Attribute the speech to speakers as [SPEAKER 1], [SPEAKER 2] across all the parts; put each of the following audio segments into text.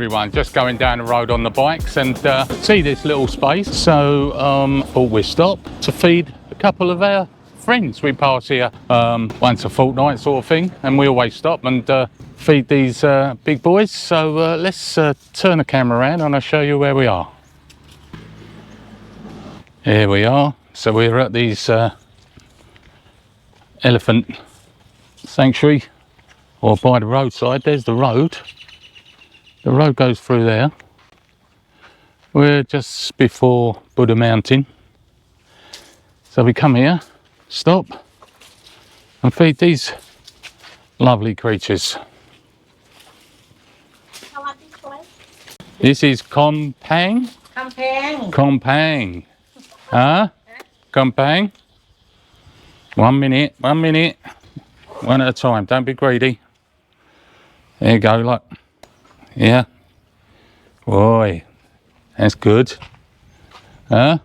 [SPEAKER 1] everyone, just going down the road on the bikes and see this little space. So thought we'd stop to feed a couple of our friends. We pass here once a fortnight sort of thing, and we always stop and feed these big boys. So let's turn the camera around and I'll show you where we are. Here we are. So we're at these elephant sanctuary, or by the roadside. There's the road. The road goes through there. We're just before Buddha Mountain. So we come here, stop, and feed these lovely creatures. This is Kompang. Kompang. Huh? Kompang. 1 minute, 1 minute. One at a time, don't be greedy. There you go, look. Yeah. Boy, that's good. Huh?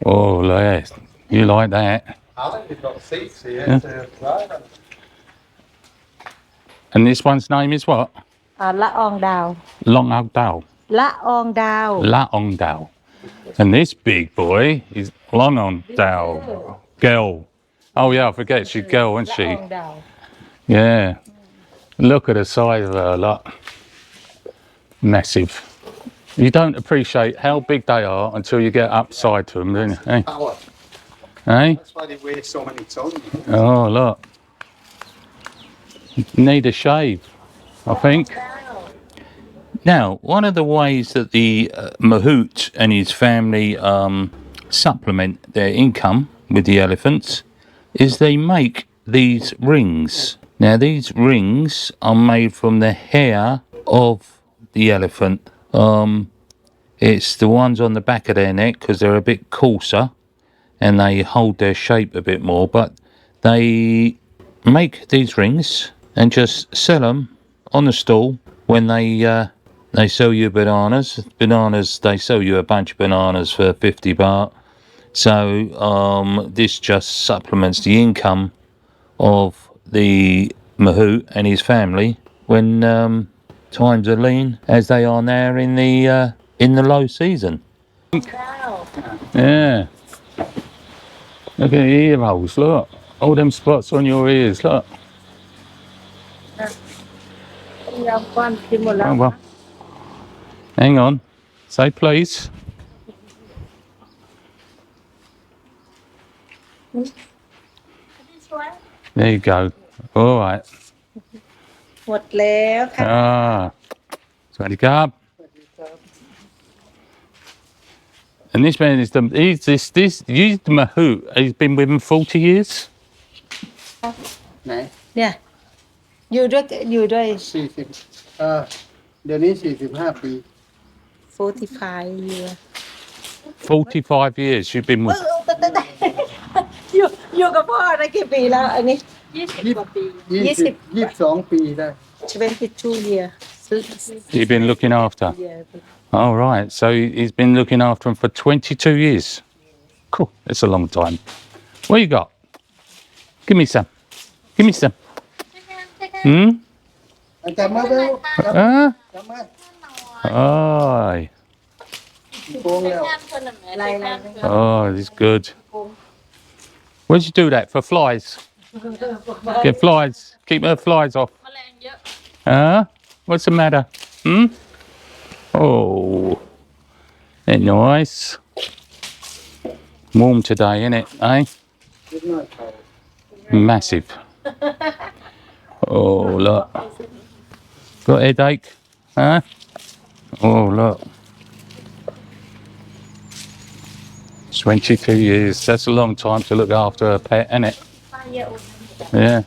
[SPEAKER 1] Oh, yes. You like that.
[SPEAKER 2] You've got seats here to ride on.
[SPEAKER 1] And this one's name is what?
[SPEAKER 3] La Ong Dao.
[SPEAKER 1] Long Ong Dao.
[SPEAKER 3] La Ong Dao.
[SPEAKER 1] La Ong Dao. And this big boy is Long Ong Dao. Girl. Oh yeah, I forget, she's girl, isn't she? Yeah. Look at the size of her, look. Massive. You don't appreciate how big they are until you get upside to them, do you? Hey? Hey?
[SPEAKER 2] That's why they weigh so many tons.
[SPEAKER 1] Oh, look. Need a shave, I think. Now, one of the ways that the mahout and his family supplement their income with the elephants is they make these rings. Now, these rings are made from the hair of the elephant. It's the ones on the back of their neck because they're a bit coarser and they hold their shape a bit more, but they make these rings and just sell them on the stall when they sell you bananas. They sell you a bunch of bananas for 50 baht. So this just supplements the income of the mahout and his family when times are lean, as they are now in the low season. Yeah. Look at the ear holes, look. All them spots on your ears, look. Oh, well. Hang on. Say please. There you go. All right.
[SPEAKER 3] หมดแล้วค่ะ
[SPEAKER 1] สวัสดีครับ And this man is he's the mahout. He's been with him 40 years.
[SPEAKER 2] ไหน
[SPEAKER 3] เนี่ยอยู่ด้วย
[SPEAKER 2] 40เดี๋ยวนี้45 ปี
[SPEAKER 3] 45 year
[SPEAKER 1] 45 years you've been with.
[SPEAKER 3] อยู่กับพ่อได้กี่ปีแล้วอันนี้
[SPEAKER 2] 22 ปีได้
[SPEAKER 3] 22 year
[SPEAKER 1] You've been looking after. All right. So he's been looking after him for 22 years. Cool. That's a long time. What you got? Give me some. Give me some. Hmm?
[SPEAKER 2] จับมาเร็ว
[SPEAKER 1] Huh?
[SPEAKER 2] จับมา
[SPEAKER 1] Oh.
[SPEAKER 2] โกงแล้ว
[SPEAKER 1] Oh, this is good. Where'd you do that? For flies? Get flies. Keep her flies off. Huh? What's the matter? Hmm? Oh. Ain't nice. Warm today, isn't it? Eh? Massive. Oh, look. Got a headache? Huh? Oh, look. 22 years. That's a long time to look after a pet, isn't it? Yeah.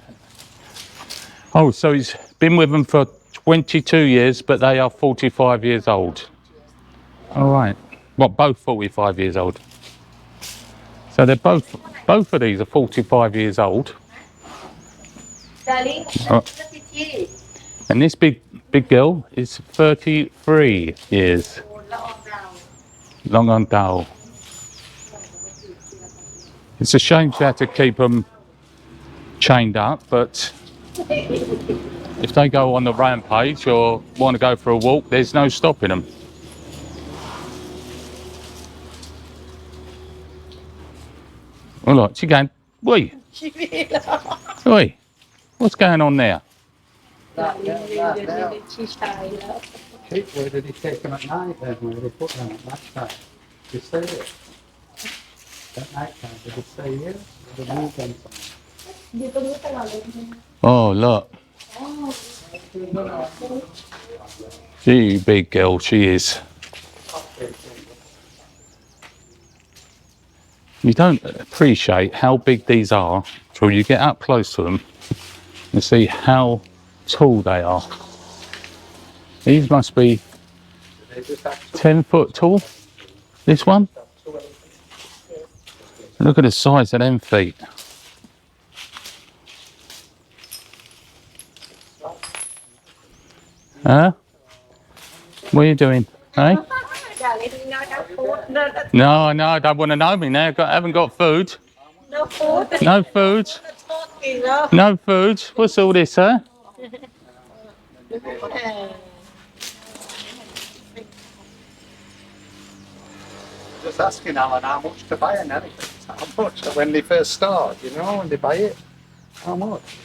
[SPEAKER 1] Oh, so he's been with them for 22 years, but they are 45 years old. All right. What, both 45 years old? So they're both of these are 45 years old. Oh. And this big girl is 33 years. Long on Dao. It's a shame to have to keep them chained up, but If they go on the rampage or want to go for a walk, there's no stopping them. Oh look, she's going, oi, oi, what's going on there?
[SPEAKER 2] Keep, where did he take them at night then? Where did he put them at night time? Did he stay here? At night time, did he stay here? Or did he move them somewhere?
[SPEAKER 1] Oh look. She big girl, she is. You don't appreciate how big these are till you get up close to them and see how tall they are. These must be 10 foot tall, this one. Look at the size of them feet. Huh? What are you doing? Hey? No, no, I don't want to know me now. I haven't got food.
[SPEAKER 3] No food.
[SPEAKER 1] No food.
[SPEAKER 3] Talking, no.
[SPEAKER 1] No food. What's all this, huh?
[SPEAKER 2] Just asking Alan how much to buy an elephant. How much when they first start, you know, when they buy it. How much?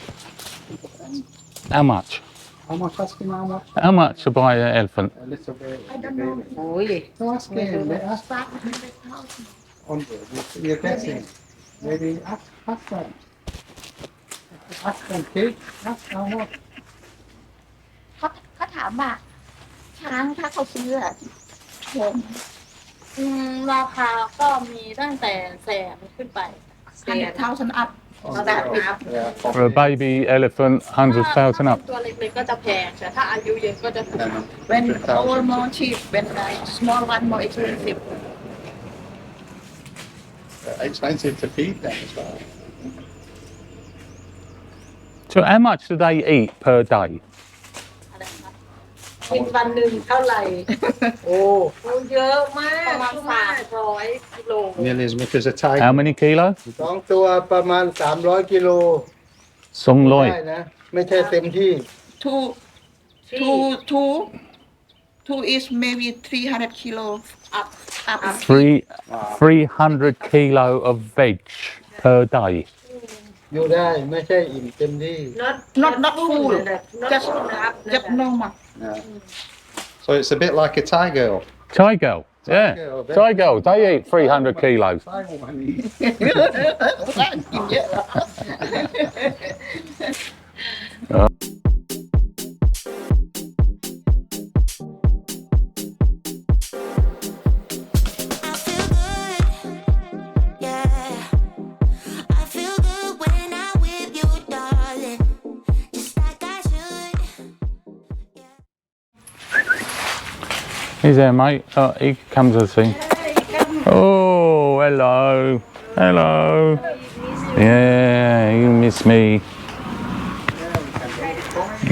[SPEAKER 1] How much?
[SPEAKER 2] How much? Asking how much?
[SPEAKER 1] How much to buy an elephant?
[SPEAKER 2] A little bit.
[SPEAKER 3] I don't know. Oi.
[SPEAKER 2] So ask him. Ask 100. You're guessing. Maybe ask them. Ask them, kid. Ask how much.
[SPEAKER 4] เขาถามว่าช้างถ้าเขาซื้ออะแพงไหมราคาก็มีตั้งแต่แสนขึ้นไป100,000 up
[SPEAKER 2] Yeah.
[SPEAKER 1] For a baby elephant, 100,000 up.
[SPEAKER 4] ตัวเล็กๆก็จะแพงแต่ถ้าอายุเยอะก็จะถูก
[SPEAKER 2] When
[SPEAKER 4] old more cheap when small one more expensive
[SPEAKER 2] expensive to feed them as well.
[SPEAKER 1] So how much do they eat per day?
[SPEAKER 4] อะไรคะ
[SPEAKER 3] กินวันหนึ่งเท่าไหร่ โอ้เยอะมาก
[SPEAKER 4] ประมาณ300 กิโล
[SPEAKER 2] Nearly as much as a tiger.
[SPEAKER 1] How many kilo?
[SPEAKER 2] สองตัวประมาณ300 กิโล
[SPEAKER 1] 200.
[SPEAKER 2] ได้นะ ไม่ใช่เต็มที่
[SPEAKER 4] two is maybe 300 kilo up
[SPEAKER 1] 300 kilo of veg per day.
[SPEAKER 2] อยู่ได้ไม่ใช่อิ่มเต็มที่
[SPEAKER 4] not full just normal
[SPEAKER 2] Yeah. So it's a bit like a tiger.
[SPEAKER 1] Tiger, yeah.
[SPEAKER 2] Tiger,
[SPEAKER 1] Tiger, they eat 300 kilos.
[SPEAKER 2] Tiger one eats.
[SPEAKER 4] กินเยอะ
[SPEAKER 1] He's there, mate. Oh, he comes to see. Oh, hello. Hello. Yeah, you miss me.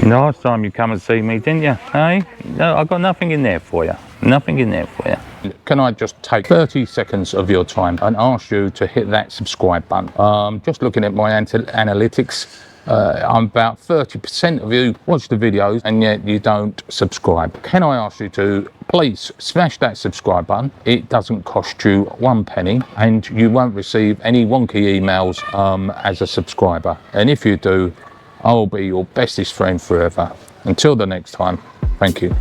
[SPEAKER 1] Last time you come and see me, didn't you? Hey? No, I've got nothing in there for you. Nothing in there for you. Can I just take 30 seconds of your time and ask you to hit that subscribe button? Just looking at my analytics, I'm about 30% of you watch the videos and yet you don't subscribe. Can I ask you to please smash that subscribe button? It doesn't cost you 1 penny and you won't receive any wonky emails as a subscriber. And if you do, I will be your bestest friend forever. Until the next time, thank you.